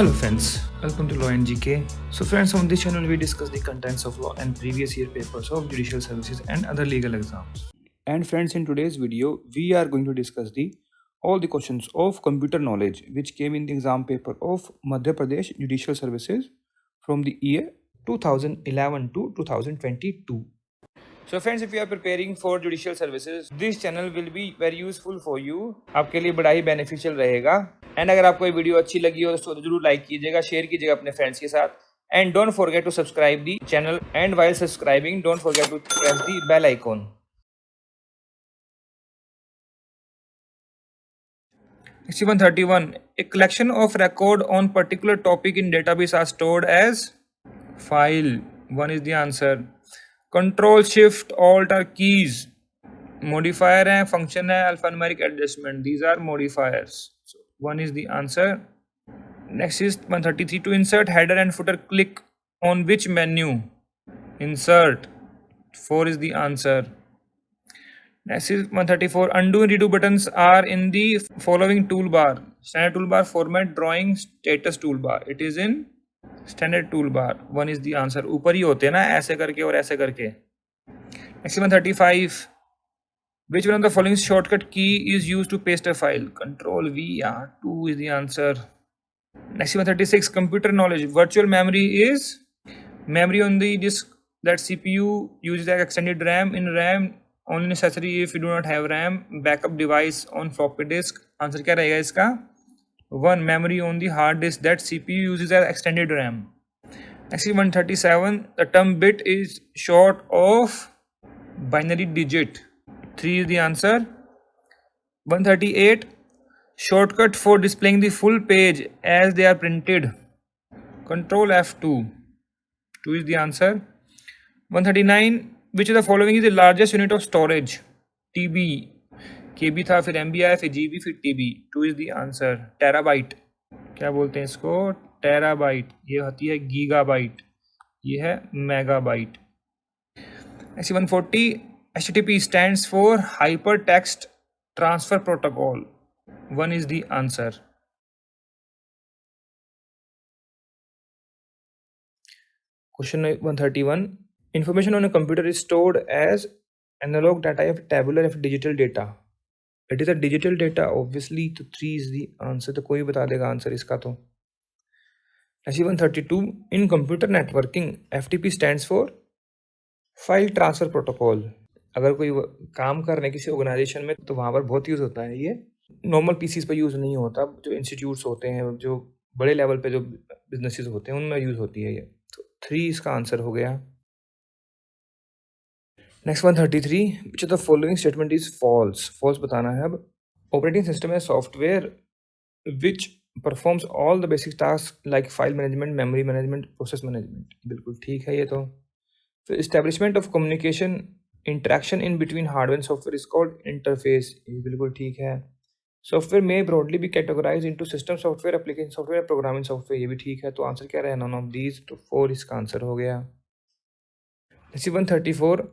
Hello friends, welcome to Law and GK. So friends, on this channel we discuss the contents of law and previous year papers of judicial services and other legal exams. And friends, in today's video we are going to discuss all the questions of computer knowledge which came in the exam paper of Madhya Pradesh Judicial Services from the year 2011 to 2022. So friends, if you are preparing for judicial services, this channel will be very useful for you. आपके लिए बड़ा ही beneficial रहेगा. And अगर आपको ये video अच्छी लगी हो तो जरूर लाइक कीजिएगा, शेयर कीजिएगा अपने फ्रेंड्स के साथ. And don't forget to subscribe the channel. And while subscribing don't forget to press the bell icon. Section 131. A collection of record on particular topic in database are stored as file. One is the answer. Control Shift Alt are keys. Modifier है, function है, alphanumeric adjustment. These are modifiers. So one is the answer. Next is 133. To insert header and footer, click on which menu? Insert. 4 is the answer. Next is 134. Undo and redo buttons are in the following toolbar. Standard toolbar, format, drawing, status toolbar. It is in standard toolbar. 1 is the answer. ऊपर ही होते हैं ना, ऐसे करके और ऐसे करके. Next 135. Which one of the following shortcut key is used to paste a file? Control V. 2 is the answer. Next 136. Computer knowledge. Virtual memory is memory on the disk that CPU uses as extended RAM. In RAM only necessary if you do not have RAM. Backup device on floppy disk. Answer क्या रहेगा इसका? 1. Memory on the hard disk that CPU uses as extended RAM. Next 137. The term bit is short of binary digit. 3 is the answer. 138. Shortcut for displaying the full page as they are printed. Control F2. 2 is the answer. 139. Which of the following is the largest unit of storage? TB. KB था, फिर MB आया, फिर GB, फिर TB. 2 is the answer. Terabyte. क्या बोलते हैं इसको? Terabyte. ये होती है गीगाबाइट. ये है megabyte. Next 140. HTTP stands for Hypertext Transfer Protocol. 1 is the answer. Question 131. Information on a computer is stored as analog data, of tabular, of digital data. It is a digital data, obviously. तो 3 is the answer. तो कोई बता देगा answer इसका तो. Next 132. In computer networking, FTP stands for File Transfer Protocol. अगर कोई काम कर रहे हैं किसी ऑर्गेनाइजेशन में तो वहाँ पर बहुत यूज़ होता है. ये नॉर्मल पीसीज पर यूज़ नहीं होता. जो इंस्टीट्यूट्स होते हैं, जो बड़े लेवल पे जो बिजनेसेस होते हैं, उनमें यूज़ होती है ये. तो 3 इसका आंसर हो गया. Next 133. Which of the following statement is false. False बताना है. अब ऑपरेटिंग सिस्टम है software which performs all the basic task like file management, memory management, process management. बिल्कुल ठीक है ये तो. फिर establishment of communication interaction in between hardware and software is called interface. ये बिल्कुल ठीक है. सॉफ्टवेयर में ब्रॉडली भी categorize into system software, application software, programming software. ये भी ठीक है. तो आंसर क्या रहा? None of these. तो 4 इसका आंसर हो गया. 134.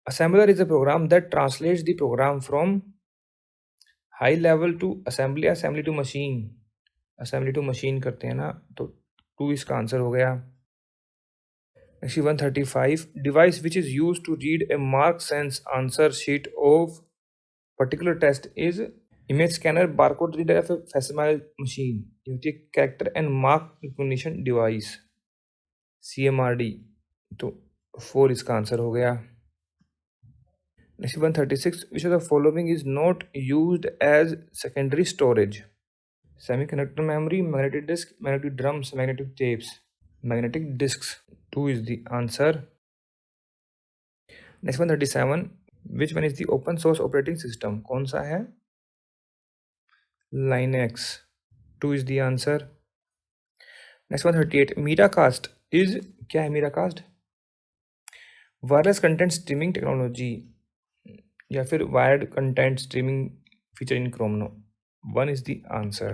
Assembler is a program that translates the program from high level to assembly, assembly to machine. Assembly to machine करते हैं ना, तो 2 इसका आंसर हो गया. Next 135. Device which is used to read a mark sense answer sheet of particular test is image scanner, barcode reader, facsimile machine. ये होती है character and mark recognition device, CMRD. तो 4 इसका आंसर हो गया. Next 136. Which of the following is not used as secondary storage? Semiconductor memory, magnetic disk, magnetic drums, magnetic tapes. Magnetic disks. 2 is the answer. Next 137. Which one is the open source operating system? कौन सा है? Linux. 2 is the answer. Next 138. Miracast is क्या है? Miracast wireless content streaming technology या फिर wired content streaming feature in Chrome. 1 is the answer.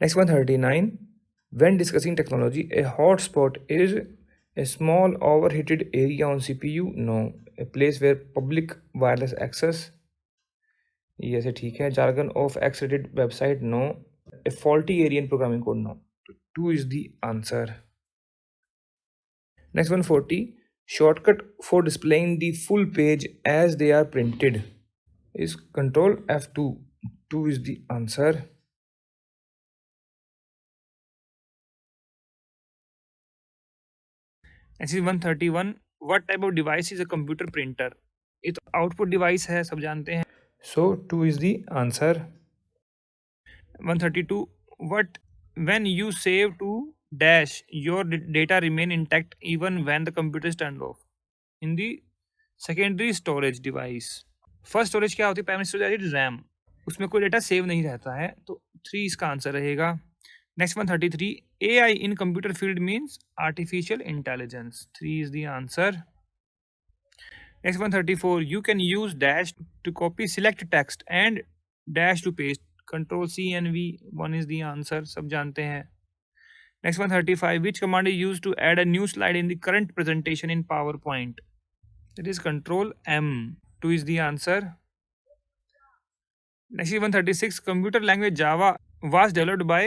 Next 139. When discussing technology, a hotspot is a small overheated area on CPU. No. A place where public wireless access. ये ऐसे ठीक है. Jargon of X-rated website. No. a faulty area in programming code? No. 2 is the answer. Next 140. Shortcut for displaying the full page as they are printed is Control F2. 2 is the answer. Next is 131. What type of device is a computer printer? ये तो output device है, सब जानते हैं. So 2 is the answer. 132. What when you save to dash your data remain intact even when the computer is turned off? In the secondary storage device. First storage क्या होती है? Primary storage RAM, उसमें कोई data save नहीं रहता है, तो 3 इसका आंसर रहेगा. Next 133. AI in computer field means artificial intelligence. 3 is the answer. Next 134. You can use dash to copy select text and dash to paste. Control C and V. 1 is the answer. सब जानते हैं. Next 135. Which command is used to add a new slide in the current presentation in PowerPoint? It is Control M. 2 is the answer. Next is 136. Computer language Java was developed by,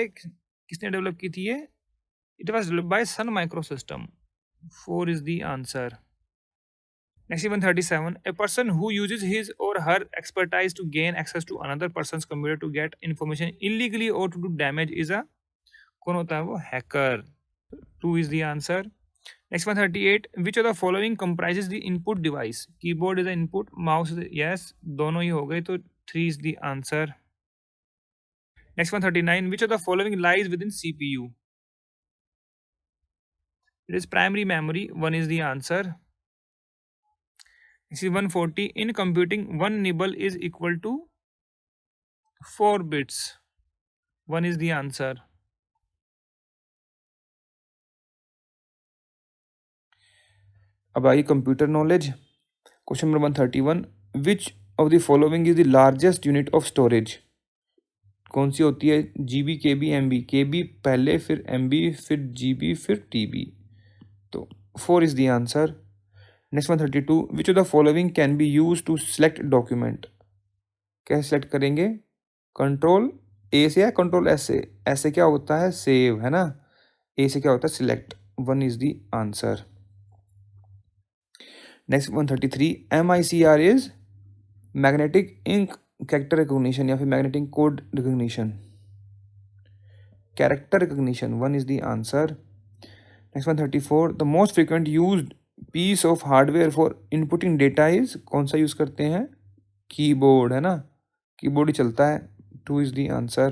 किसने develop की थी ये? It was developed by Sun Microsystem. 4 is the answer. Next is 137. A person who uses his or her expertise to gain access to another person's computer to get information illegally or to do damage is a, कौन होता है वो? Hacker. 2 is the answer. Next 138. Which of the following comprises the input device? Keyboard is the input, mouse is the, yes, दोनों ही हो गए, तो 3 is the answer. Next 139. Which of the following lies within CPU? It is primary memory. 1 is the answer. This is 140. In computing, 1 nibble is equal to 4 bits. 1 is the answer. अब आई computer knowledge. Question number 131. Which of the following is the largest unit of storage? कौन सी होती है? GB, KB, MB. KB पहले, फिर MB, फिर GB, फिर TB. तो 4 is the answer. Next 132. Which of the following can be used to select document? कैसे select करेंगे? कंट्रोल A से या कंट्रोल S से? S से क्या होता है? सेव, है ना. A से क्या होता है? Select. 1 is the answer. Next 133. MICR is magnetic ink character recognition या फिर magnetic code recognition? Character recognition. 1 is the answer. Next 134. The most frequent used piece of hardware for inputting data is, कौन सा use करते हैं? Keyboard, है ना. Keyboard ही चलता है. 2 is the answer.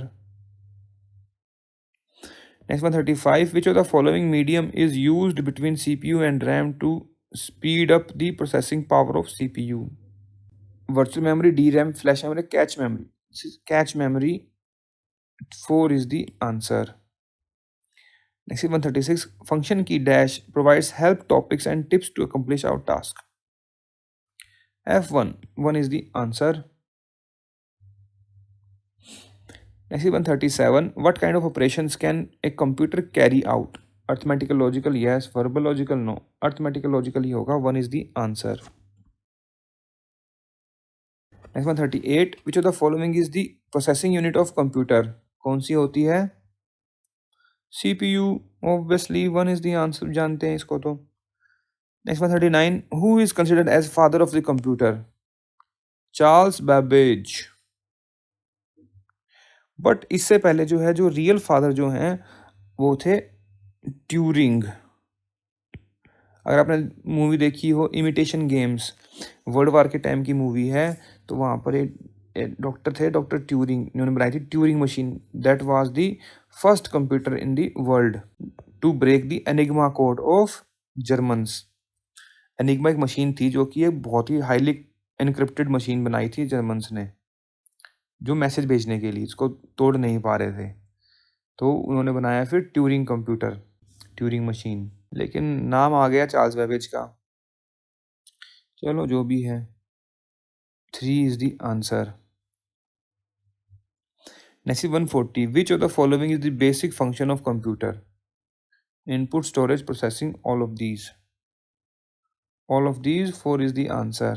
Next 135. Which of the following medium is used between CPU and RAM to speed up the processing power of CPU? Virtual memory, DRAM, flash memory, cache memory. This is cache memory. 4 is the answer. Next is 136. Function key dash provides help topics and tips to accomplish our task. F1. 1 is the answer. Next is 137. What kind of operations can a computer carry out? Arithmetical, logical, yes. Verbal, logical, no. Arithmetical, logical ही होगा. 1 is the answer. Next 138. Which of the following is the processing unit of computer? कौन सी होती है? CPU. Obviously 1 is the answer. जानते हैं इसको तो. Next 139. Who is considered as father of the computer? Charles Babbage. But इससे पहले जो है, जो रियल फादर जो हैं वो थे ट्यूरिंग. अगर आपने मूवी देखी हो इमिटेशन गेम्स, वर्ल्ड वार के टाइम की मूवी है, तो वहाँ पर एक डॉक्टर थे, डॉक्टर ट्यूरिंग, इन्होंने बनाई थी Turing machine. That was the first computer in the world to break the Enigma code of Germans. Enigma एक मशीन थी जो कि एक बहुत ही हाईली एनक्रिप्टेड मशीन बनाई थी जर्मन्स ने, जो मैसेज भेजने के लिए इसको तोड़ नहीं पा रहे थे. तो उन्होंने बनाया फिर ट्यूरिंग कंप्यूटर, ट्यूरिंग मशीन. लेकिन नाम आ गया चार्ल्स बेबेज का. चलो जो भी है, 3 is the answer. Next is 140. Which of the following is the basic function of computer? Input, storage, processing, all of these. All of these. 4 is the answer.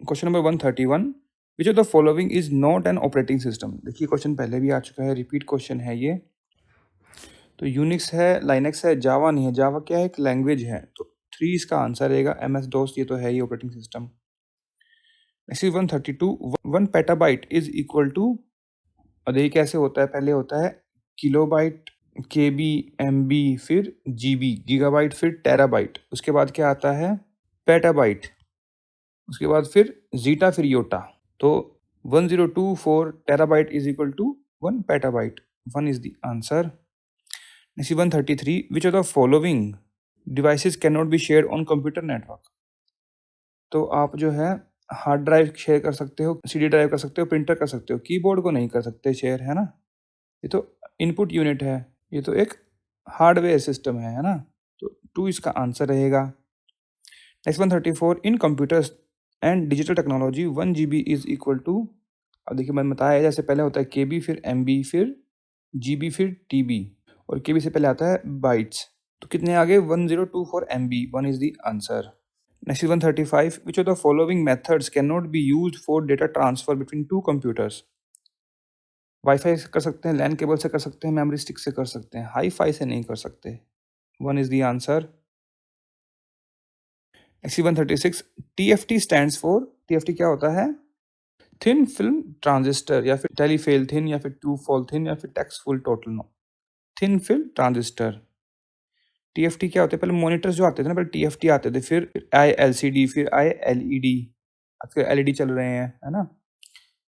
Question number 131, which of the following is not an operating system. देखिए question पहले भी आ चुका है, repeat question है ये। तो Unix है, Linux है, जावा नहीं है। जावा क्या है? एक लैंग्वेज है। तो 3 इसका आंसर रहेगा। MS DOS ये तो है ही operating system. Next is 132, 1 petabyte is equal to, और देखिए कैसे होता है। पहले होता है किलोबाइट, KB, MB, फिर GB, गीगाबाइट, फिर टेराबाइट। उसके बाद क्या आता है? पेटाबाइट। उसके बाद फिर जीटा, फिर योटा। तो 1024 terabyte is equal to 1 petabyte. 1 is the answer. Next 133, which of the following devices can not be share on computer network. तो आप जो है हार्ड ड्राइव शेयर कर सकते हो, CD ड्राइव कर सकते हो, प्रिंटर कर सकते हो, कीबोर्ड को नहीं कर सकते शेयर, है ना। ये तो इनपुट यूनिट है, ये तो एक हार्डवेयर सिस्टम है ना। तो 2 इसका आंसर रहेगा। Next 134, in computers and digital technology 1 GB is equal to, अब देखिए मैंने बताया जैसे पहले होता है KB, फिर MB, फिर GB, फिर TB, और KB से पहले आता है बाइट्स। तो कितने आगे? 1024 MB। 1 is the answer. Next 135, which of the following methods can not be used for data transfer between 2 computers. Wifi से कर सकते हैं, लैन केबल से कर सकते हैं, मेमोरी स्टिक से कर सकते हैं, हाई फाई से नहीं कर सकते। 1 is the answer. Next 136, TFT stands for, TFT क्या होता है? थिन फिल्म ट्रांजिस्टर, या फिर टेलीफेल थिन, या फिर टू फॉल थिन, या फिर tax full total no. Thin film transistor. TFT क्या होते हैं? पहले मॉनिटर्स जो आते थे ना, पहले TFT आते थे, फिर आए LCD, फिर आए LED, फिर LED चल रहे हैं, है ना।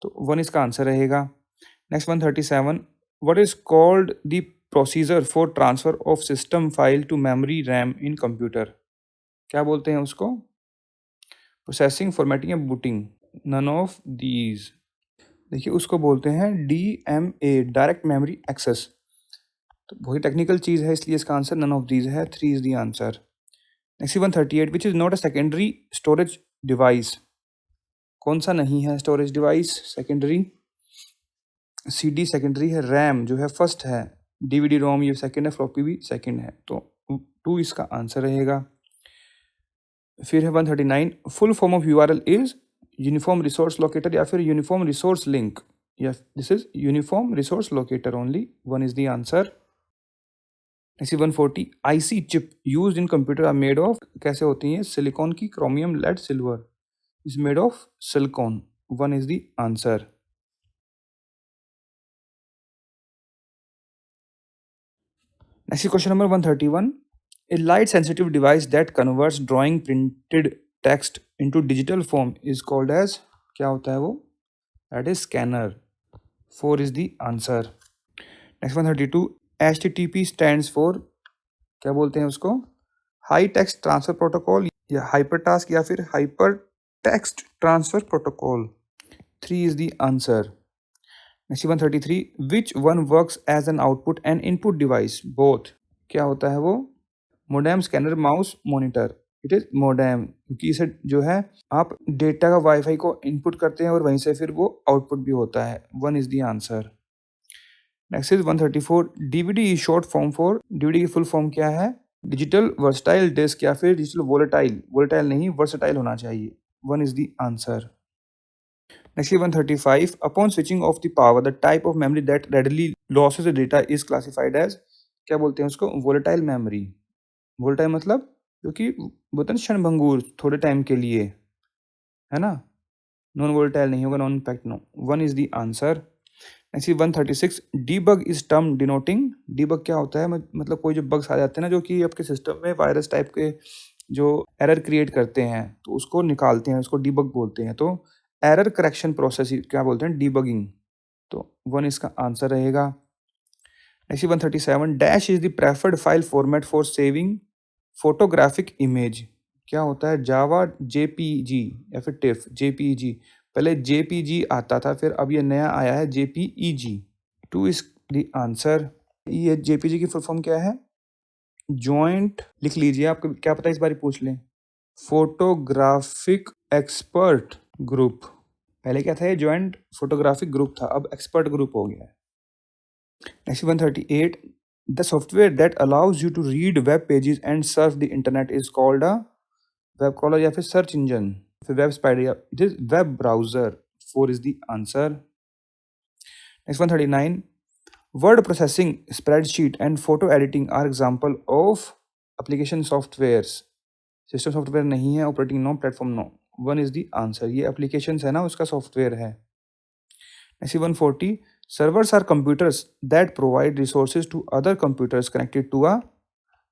तो 1 इसका आंसर रहेगा। Next 137, what is called the procedure for transfer of system file to memory RAM in computer. क्या बोलते हैं उसको? प्रोसेसिंग, फॉर्मेटिंग, या बूटिंग? None of these. देखिए उसको बोलते हैं DMA, डायरेक्ट मेमोरी एक्सेस। तो बहुत ही टेक्निकल चीज़ है, इसलिए इसका आंसर नन ऑफ दीज है। 3 is the answer. Next 138, which is not a secondary storage device. कौन सा नहीं है storage device secondary? CD secondary है, रैम जो है फर्स्ट है, DVD रोम ये सेकेंड है, फ्लॉपी भी सेकेंड है। तो 2 इसका आंसर रहेगा। फिर है 139, full form of URL is uniform resource locator, या फिर यूनिफॉर्म रिसोर्स लिंक, या this is uniform resource locator only. 1 is the answer. Next 140, IC chip used in computer are made of, कैसे होती है? सिलिकॉन की, chromium, lead, silver, is made of silicon. 1 is the answer. Next question number 131, a light sensitive device that converts drawing printed text into digital form is called as, क्या होता है वो? That is scanner। 4 is the answer। Next 132, HTTP stands for, क्या बोलते हैं उसको? High text transfer protocol, या हाइपरटास्क, या फिर hyper text transfer protocol. 3 is the answer। Next 133, which one works as an output and input device both। क्या होता है वो? Modem, scanner, mouse, monitor. It is modem, क्योंकि इसे जो है आप डेटा का वाईफाई को इनपुट करते हैं और वहीं से फिर वो आउटपुट भी होता है। 1 is the answer. Next is 134, DVD is short form for, DVD की फुल फॉर्म क्या है? डिजिटल वर्सटाइल डिस्क, या फिर डिजिटल वोलेटाइल, वोलेटाइल नहीं वर्सटाइल होना चाहिए। 1 is the answer. Next 135, upon switching off the power the type of memory that readily loses the data is classified as, क्या बोलते हैं उसको? Volatile memory. वोलेटाइल मतलब जो कि बोलते हैं क्षणभंगुर, थोड़े टाइम के लिए, है ना। नॉन वोलेटाइल नहीं होगा, non impact no. 1 is the answer. Next 136, debug is term denoting, debug क्या होता है? मतलब कोई जो बग्स आ जाते हैं ना, जो कि आपके सिस्टम में वायरस टाइप के जो एरर क्रिएट करते हैं, तो उसको निकालते हैं, उसको डीबग बोलते हैं। तो एरर करेक्शन प्रोसेस क्या बोलते हैं? डीबगिंग। तो 1 इसका आंसर रहेगा। Next 137, dash is the preferred file format for saving photographic image, क्या होता है? जावा, JPG, या फिर टिफ। JPG, पहले JPG आता था, फिर अब ये नया आया है JPEG। 2 is the answer. ये JPG की फुल फॉर्म क्या है? जॉइंट, लिख लीजिए, आपको क्या पता इस बार पूछ लें। Photographic expert group. पहले क्या था? ये जॉइंट फोटोग्राफिक ग्रुप था, अब एक्सपर्ट ग्रुप हो गया है। Next 138, the software that allows you to read web pages and surf the internet is called a web crawler, या फिर सर्च इंजन। फिर web spider, it is web browser. 4 is the answer. Next 139. Word processing, spreadsheet and photo editing are example of application softwares. System software नहीं है, operating no, platform no. 1 is the answer. ये applications है ना, उसका software है. Next 140. Servers are computers that provide resources to other computers connected to a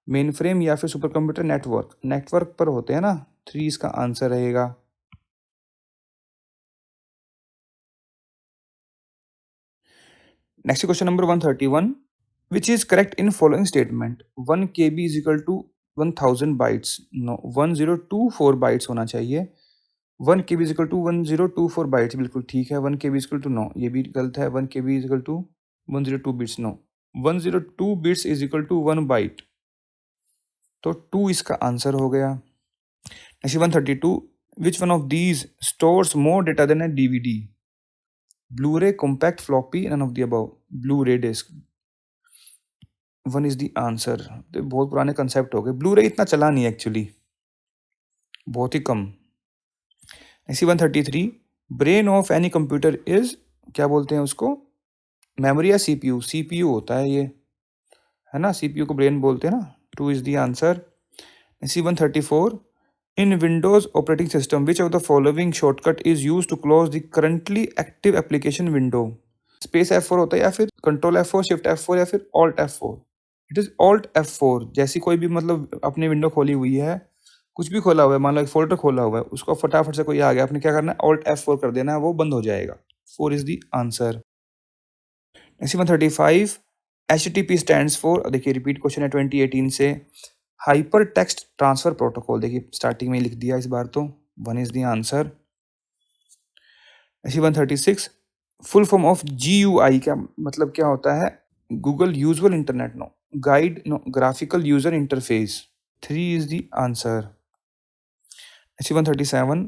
mainframe या फिर super computer network. Network पर होते हैं ना. 3 इसका आंसर रहेगा. Next question number 131. Which is correct in following statement? 1 KB is equal to 1000 bytes. No, 1024 bytes होना चाहिए. 1 KB is equal to 1024 bytes बिल्कुल ठीक है. 1 KB is equal to no, ये भी गलत है. 1 KB is equal to 102 bits. No, 102 bits is equal to 1 byte. तो 2 इसका आंसर हो गया. Next 132. Which one of these stores more data than a DVD? Blu-ray, compact, floppy, none of the above. Blu-ray disc. 1 is the answer. तो बहुत पुराने concept हो गए. Blu-ray इतना चला नहीं एक्चुअली, बहुत ही कम. ऐसी 133. Brain of any computer is, क्या बोलते हैं उसको, मेमोरी या सीपीयू? सीपीयू होता है ये, है ना. सीपीयू को ब्रेन बोलते हैं ना. 2 इज द आंसर. ऐसी 134. In Windows operating system which of the following shortcut is use to close the currently active application window? Space F4 होता है या फिर कंट्रोल F4, शिफ्ट F4 या फिर alt F4? It is alt F4. जैसी कोई भी मतलब अपनी विंडो खोली हुई है, कुछ भी खोला हुआ है, मान लो एक फोल्डर खोला हुआ है, उसको फटाफट से कोई आ गया, आपने क्या करना है, ऑल्ट F4 कर देना है, वो बंद हो जाएगा. 4 is the answer. Next 135. HTTP stands for, देखिए रिपीट क्वेश्चन है 2018 से. हाइपर टेक्स्ट ट्रांसफर प्रोटोकॉल, देखिए स्टार्टिंग में लिख दिया इस बार तो. 1 is the answer. Next 136. Full form of GUI क्या मतलब, क्या होता है? Google usual internet, no. Guide, no. Graphical user interface. 3 is the answer. Next 137.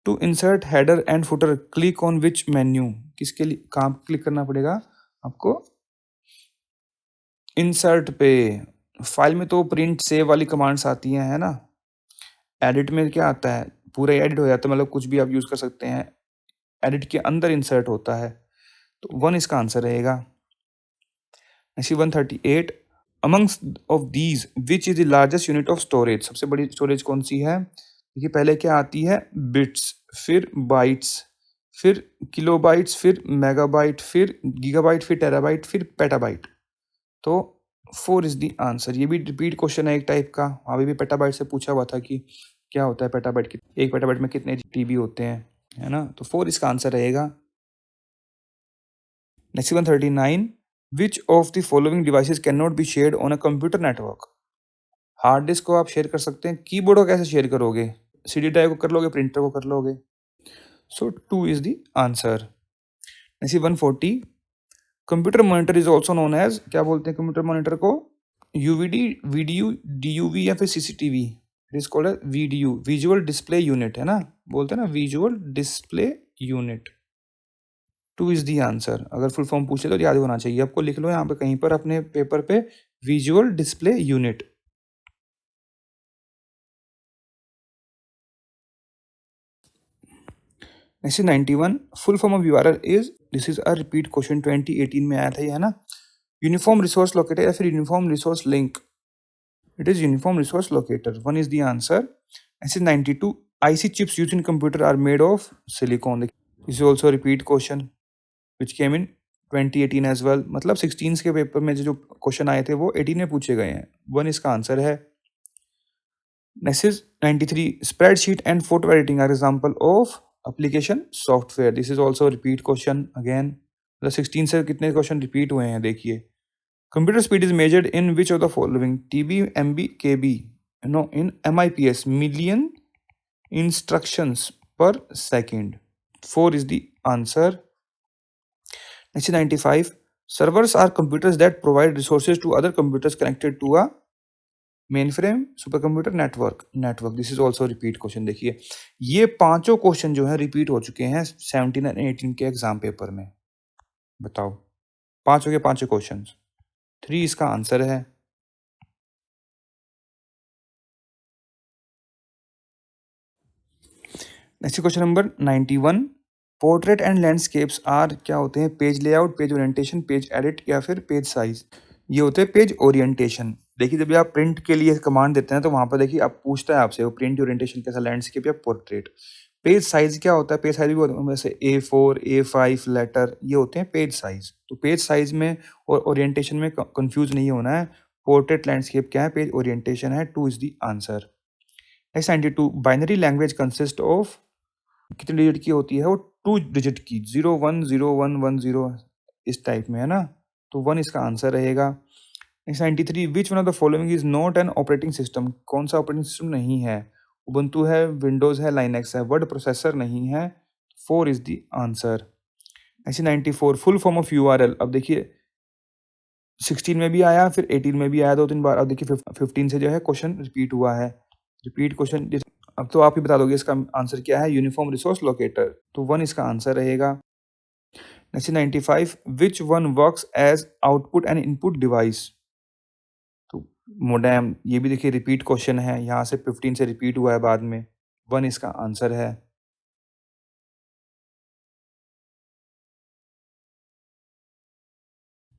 To insert header and footer click on which menu? किसके लिए, कहाँ क्लिक करना पड़ेगा आपको? इंसर्ट पे. फाइल में तो प्रिंट सेव वाली कमांड्स आती हैं, है ना. एडिट में क्या आता है, पूरा एडिट हो जाता है, मतलब कुछ भी आप यूज कर सकते हैं. एडिट के अंदर इंसर्ट होता है. तो 1 इसका आंसर रहेगा. Next 138. Amongst of these which is the largest unit of storage? सबसे बड़ी स्टोरेज कौन सी है? देखिए पहले क्या आती है, बिट्स, फिर बाइट्स, फिर किलोबाइट्स, फिर मेगाबाइट, फिर गीगाबाइट, फिर टेराबाइट, फिर पेटाबाइट. तो 4 इज द आंसर. ये भी रिपीट क्वेश्चन है एक टाइप का. अभी भी पेटाबाइट से पूछा हुआ था कि क्या होता है पेटाबाइट, एक पेटाबाइट में कितने टीबी होते हैं, है ना. तो 4 इसका आंसर रहेगा. Next 139. Which of the following devices can not be shared on a computer network? Hard disk को आप शेयर कर सकते हैं, कीबोर्ड को कैसे शेयर करोगे? CD ड्राइव को कर लोगे, प्रिंटर को कर लोगे. So 2 is the answer. Next 140. Computer monitor is also known as, क्या बोलते हैं कंप्यूटर मॉनिटर को? UVD, VDU, DUV या फिर CCTV? It is called VDU, visual display unit, है ना. बोलते हैं ना visual display unit. 2 is the answer. अगर फुल फॉर्म पूछे तो याद होना चाहिए आपको. लिख लो यहाँ पे कहीं पर अपने पेपर पे, visual display unit. Next 91. Full form of URL is, this is a repeat question 2018 में आया था ये, है ना. यूनिफॉर्म रिसोर्स लोकेटर या फिर uniform resource link? It is uniform resource locator. 1 is the answer. Next 92. IC chips used in computer are made of silicon. This is also a repeat question which came in 2018 as well. मतलब 16 के paper में जो question आए थे वो 18 में पूछे गए हैं. 1 इसका आंसर है. Next is 93. Spreadsheet and photo editing are example of application software. This is also repeat question again. मतलब 16 से कितने क्वेश्चन रिपीट हुए हैं देखिए. Computer speed is measured in which of the following? TB, MB, KB? No, in MIPS, million instructions per second. 4 is the answer. Next 95. Servers are computers that provide resources to other computers connected to a mainframe, supercomputer, network. This is also repeat question. देखिए ये पांचों question जो है repeat हो चुके हैं 17 और 18 के एग्जाम पेपर में. बताओ, पांचों के पांचों क्वेश्चन. 3 इसका आंसर है. Next question number 91, portrait and landscapes are क्या होते हैं? Page layout, page orientation, page edit या फिर पेज साइज। ये होते हैं पेज ओरिएंटेशन। देखिए जब भी आप प्रिंट के लिए कमांड देते हैं तो वहाँ पर देखिए आप पूछता है आपसे वो प्रिंट ओरिएंटेशन कैसा, लैंडस्केप या पोर्ट्रेट। पेज साइज क्या होता है? पेज साइज भी वैसे A4, A5 लेटर, ये होते हैं पेज साइज। तो पेज साइज में और ओरिएंटेशन में कंफ्यूज नहीं होना है। पोर्ट्रेट लैंडस्केप क्या है? पेज ओरिएंटेशन है। 2 is the answer. Next 92, binary language consist of, कितने डिजिट की होती है वो? 2 डिजिट की, 010110 इस टाइप में है ना, तो 1 इसका आंसर रहेगा। Next 93, which one of the following is not an operating system? कौन सा ऑपरेटिंग सिस्टम नहीं है? उबंटू है, विंडोज है, लाइनक्स है, वर्ड प्रोसेसर नहीं है। 4 is the answer. Next 94, full form of URL। अब देखिए 16 में भी आया, फिर 18 में भी आया 2-3 बार। अब देखिए 15 से जो है क्वेश्चन रिपीट हुआ है। रिपीट क्वेश्चन, अब तो आप ही बता दोगे इसका आंसर क्या है। यूनिफॉर्म रिसोर्स लोकेटर, तो 1 इसका आंसर रहेगा। Next 95, which one works as output and input device? तो मोडेम, ये भी देखिए रिपीट क्वेश्चन है, यहाँ से 15 से रिपीट हुआ है बाद में। 1 इसका आंसर है।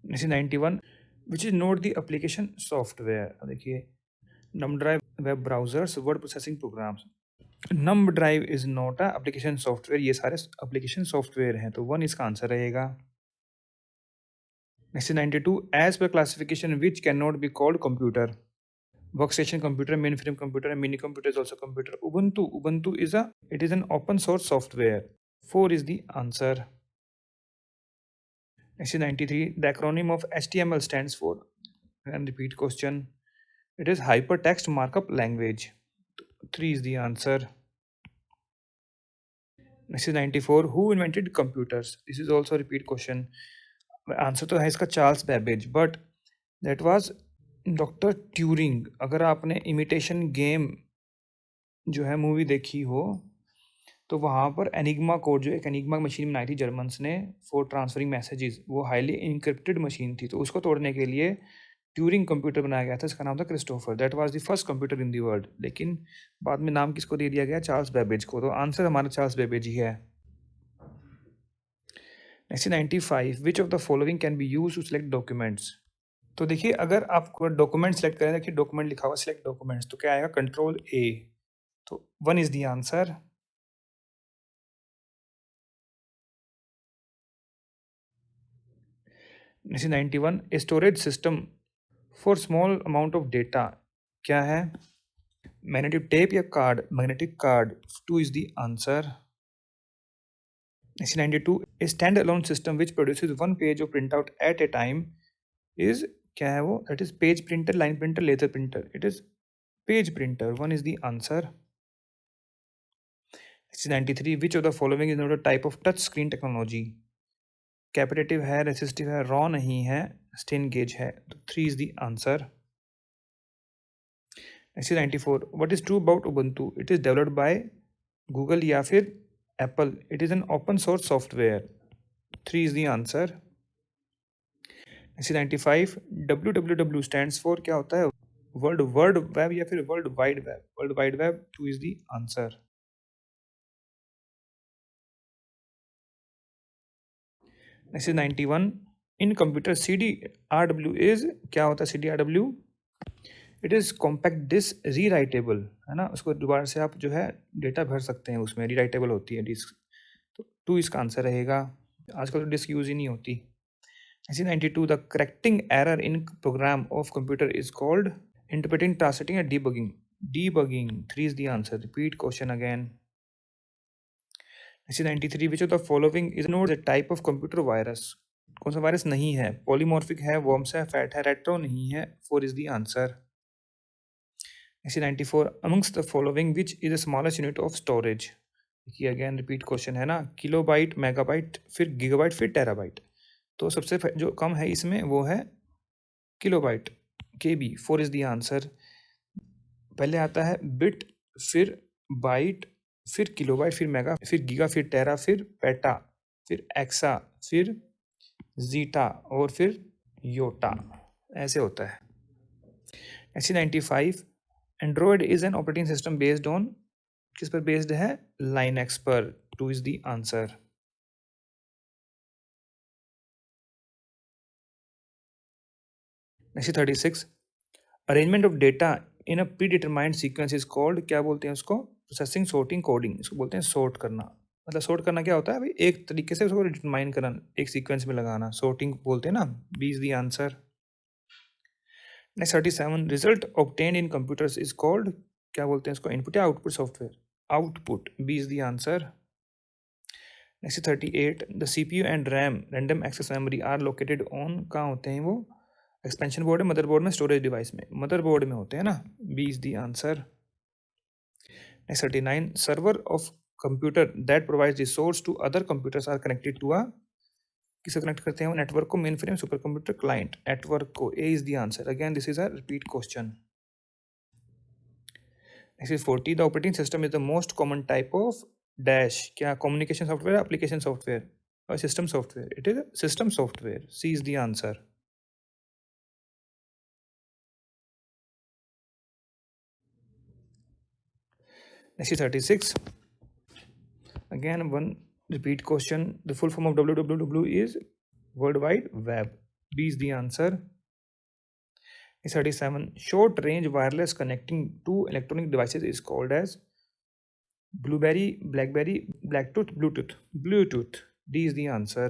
Next 91, which is not the application software? देखिए num drive, web browsers, word processing programs. Num drive is not a application software, ये सारे एप्लीकेशन सॉफ्टवेयर हैं, तो 1 इसका आंसर रहेगा। Next 92, as per classification which can not be called computer? Workstation computer, mainframe computer, mini computer is also computer. Ubuntu is a, it is an open source software. 4 is the answer. Next is 93, the acronym of HTML stands for, and repeat question, it is hypertext markup language. 3 is the answer. Next is 94, who invented computers? This is also a repeat question. Answer तो है इसका Charles Babbage, but that was doctor Turing. अगर आपने imitation game जो है movie देखी हो तो वहाँ पर एनिग्मा कोड, जो एक एनिग्मा मशीन बनाई थी जर्मन्स ने फॉर ट्रांसफरिंग मैसेजेस, वो हाईली इनक्रिप्टेड मशीन थी, तो उसको तोड़ने के लिए ट्यूरिंग कंप्यूटर बनाया गया था। इसका नाम था Christopher. That was the first computer in the world. लेकिन बाद में नाम किसको दे दिया गया? चार्ल्स बेबेज को। तो आंसर हमारा चार्ल्स बेबेज ही है। Next 95, which of the following can be use to select documents? तो देखिए अगर आप डॉक्यूमेंट सेलेक्ट करें, देखिए डॉक्यूमेंट लिखा हुआ सिलेक्ट डॉक्यूमेंट्स, तो क्या आएगा? Control A। तो 1 is the answer. Next 91, storage system for small amount of data क्या है? मैग्नेटिक टेप या card? Magnetic card. 2 is the answer. Next 92, a stand alone system which produces 1 page of print out at a time is, क्या है वो? That is page printer, line printer, laser printer. It is page printer. 1 is the answer. Next 93, which of the following is not a type of touch screen technology? Capacitive है, resistive है, raw नहीं है, stand gauge है। तो 3 is the answer. Next 94, what is true about Ubuntu? It is developed by Google या फिर Apple? It is an open source software. 3 is the answer. Next 95, WWW stands for, क्या होता है? World word web या फिर world wide web? World wide web. 2 is the answer. Next 91, in computer CDRW is, क्या होता है CDRW? It is compact disc rewritable, है ना, उसको दोबारा से आप जो है डेटा भर सकते हैं उसमें, रीराइटेबल होती है डिस्क। तो 2 इसका आंसर रहेगा। आजकल तो डिस्क यूज़ ही नहीं होती। ऐसे 92, the correcting error in program of computer is called interpreting, translating या debugging? Debugging. 3 is the answer. Repeat question again. ऐसे 93, which of the following is not the type of computer virus? कौन सा virus नहीं है? Polymorphic है, worms है, fat है, retro नहीं है। 4 इज द आंसर। ऐसे 94, amongst the following which is the smallest unit of storage? देखिए अगेन रिपीट क्वेश्चन है ना, किलोबाइट, मेगाबाइट, फिर गीगाबाइट, फिर टेराबाइट। तो सबसे जो कम है इसमें वो है kilobyte, KB। 4 is the answer. पहले आता है बिट, फिर बाइट, फिर किलोबाइट, फिर मेगा, फिर गीगा, फिर टेरा, फिर पेटा, फिर एक्सा, फिर जीटा और फिर योटा। ऐसे होता है। ऐसे 95, Android is an operating system based on किस पर बेस्ड है? लाइनक्स पर। 2 is the answer. Next 36, arrangement of data in a pre determined sequence is called, क्या बोलते हैं उसको? Processing, sorting, coding. इसको बोलते हैं सॉर्ट करना। मतलब सॉर्ट करना क्या होता है भाई? एक तरीके से उसको डिटरमाइन करना, एक सीक्वेंस में लगाना, सॉर्टिंग बोलते हैं ना। B is the answer. Next 37, result obtained in computers is called, क्या बोलते हैं इसको? इनपुट या output software? Output. B is the answer. Next 38, the CPU and RAM random access memory are located on, कहाँ होते हैं वो? एक्सपेंशन बोर्ड है, मदरबोर्ड में, स्टोरेज डिवाइस में? मदरबोर्ड में होते हैं ना। B is the answer. Next 39, server of computer that provides resource to other computers are connected to a, किसे कनेक्ट करते हैं वो? नेटवर्क को, main frame, super computer, client, network को। A is the answer. Again this is a repeat question. Next is 40, the operating system is the most common type of dash, क्या? Communication software, application software और system software? It is system software. C is the answer. Next 36, again one repeat question, the full form of www is world wide web. B is the answer. 37, short range wireless connecting two electronic devices is called as blueberry, blackberry, blacktooth, bluetooth. D is the answer.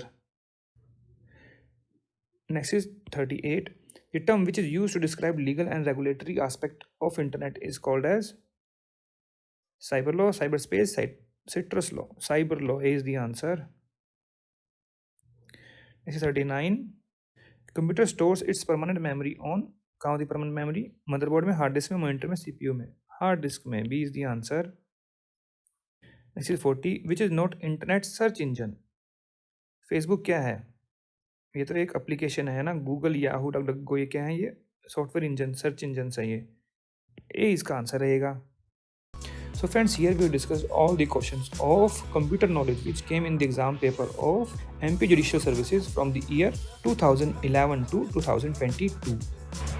Next is 38, the term which is used to describe legal and regulatory aspect of internet is called as cyber law, cyberspace, citrus law. Cyber law is the answer. Next is 39, computer stores its permanent memory on, कहाँ होती permanent memory? Motherboard में, hard disk में, monitor में, CPU में? Hard disk में। B is the answer. Next is 40, which is not internet search engine. Facebook क्या है? ये तो एक एप्लीकेशन है ना। गूगल, याहू, डकडकगो, ये क्या है? ये सॉफ्टवेयर इंजन, सर्च इंजन है ये। ए इसका आंसर रहेगा। So friends, here we discussed all the questions of computer knowledge which came in the exam paper of MP Judicial Services from the year 2011 to 2022.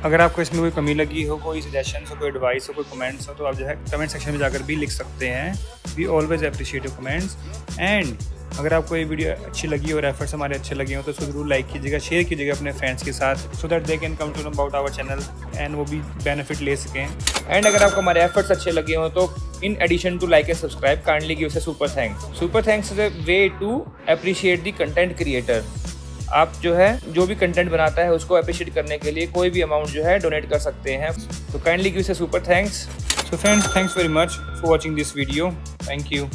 अगर आपको इसमें कोई कमी लगी हो, कोई सजेशन हो, कोई एडवाइस हो, कोई कमेंट्स हो, तो आप जो है कमेंट सेक्शन में जाकर भी लिख सकते हैं। We always appreciate your comments. And अगर आपको ये वीडियो अच्छी लगी और एफर्ट्स हमारे अच्छे लगे हो तो उसको जरूर लाइक कीजिएगा, शेयर कीजिएगा अपने फ्रेंड्स के साथ, so that they can come to know about our channel and वो भी बेनिफिट ले सकें। एंड अगर आपको हमारे एफर्ट्स अच्छे लगे हो तो in addition to like and subscribe, kindly give us a super thanks. Super thanks is a way to appreciate the content creator. आप जो है जो भी कंटेंट बनाता है उसको अप्रिशिएट करने के लिए कोई भी अमाउंट जो है डोनेट कर सकते हैं। तो kindly give us a super thanks. So friends, thanks very much for watching this video. Thank you.